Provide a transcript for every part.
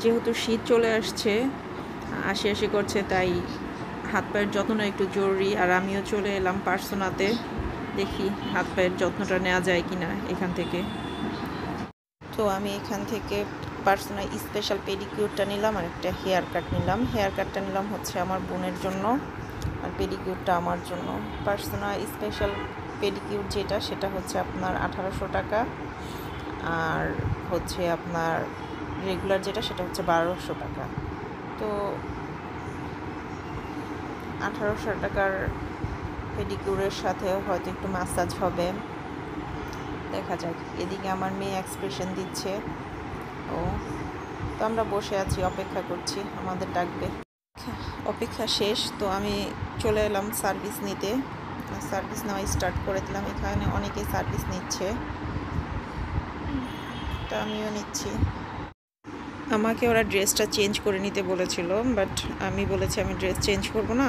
যেহেতু শীত চলে আসছে, আশি আশি করছে, তাই হাত পায়ের যত্নটা একটু জরুরি। আর আমিও চলে এলাম পার্সোনাতে, দেখি হাত পায়ের যত্নটা নেওয়া যায় কি না এখান থেকে। তো আমি এখান থেকে পার্সোনাল স্পেশাল পেডিকিউরটা নিলাম আর একটা হেয়ার কাট নিলাম। হেয়ার কাটটা নিলাম হচ্ছে আমার বোনের জন্য, আর পেডিকিউরটা আমার জন্য। পার্সোনাল স্পেশাল পেডিকিউর যেটা, সেটা হচ্ছে আপনার 1800 টাকা, আর হচ্ছে আপনার রেগুলার যেটা, সেটা হচ্ছে 1200 টাকা। তো 1800 টাকার পেডিকিউরের সাথে হয়তো একটু ম্যাসাজ হবে, দেখা যাক। এদিকে আমার মেয়ে এক্সপ্রেশন দিচ্ছে। ও তো আমরা বসে আছি, অপেক্ষা করছি, আমাদের ডাকবে। অপেক্ষা শেষ, তো আমি চলে এলাম সার্ভিস নিতে। সার্ভিস নেওয়া স্টার্ট করে দিলাম। এখানে অনেকেই সার্ভিস নিচ্ছে, তো আমিও নিচ্ছি। আমাকে ওরা ড্রেসটা চেঞ্জ করে নিতে বলেছিল, বাট আমি বলেছি আমি ড্রেস চেঞ্জ করব না,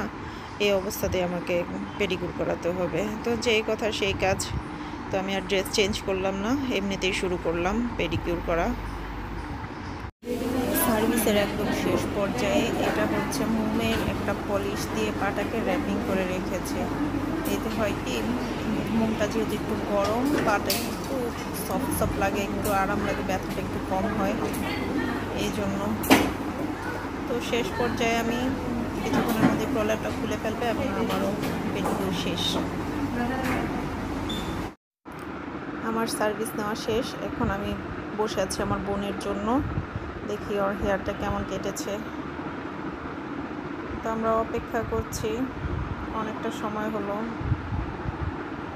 এই অবস্থাতে আমাকে পেডিকিউর করাতে হবে। তো যেই কথা সেই কাজ, তো আমি আর ড্রেস চেঞ্জ করলাম না, এমনিতেই শুরু করলাম পেডিকিউর করা। সার্ভিসের একদম শেষ পর্যায়ে এটা হচ্ছে মোমের একটা পলিশ দিয়ে পাটাকে র্যাপিং করে রেখেছে। এতে হয় কি, মোমটা যেহেতু একটু গরম, পাটা একটু সফট সফট লাগে, একটু আরাম লাগে, ব্যথাটা একটু কম হয় এই জন্য। তো শেষ পর্যায়ে আমি কিছুক্ষণের মধ্যে প্রলাপটা খুলে ফেলবে এবং আমারও পেডিকিউর শেষ। আমার সার্ভিস নেওয়া শেষ, এখন আমি বসে আছি আমার বোনের জন্য, দেখি ওর হেয়ারটা কেমন কেটেছে। তো আমরা অপেক্ষা করছি, অনেকটা সময় হলো।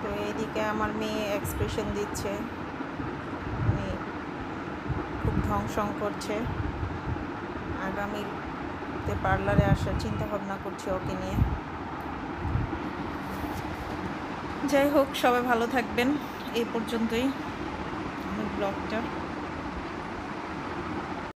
তো এইদিকে আমার মেয়ে এক্সপ্রেশন দিচ্ছে, মানে খুব ঢংসং করছে। আগামীতে পার্লারে আসার চিন্তা ভাবনা করছি ওকে নিয়ে। যাই হোক, সবাই ভালো থাকবেন। এই পর্যন্তই আমার ব্লগটা।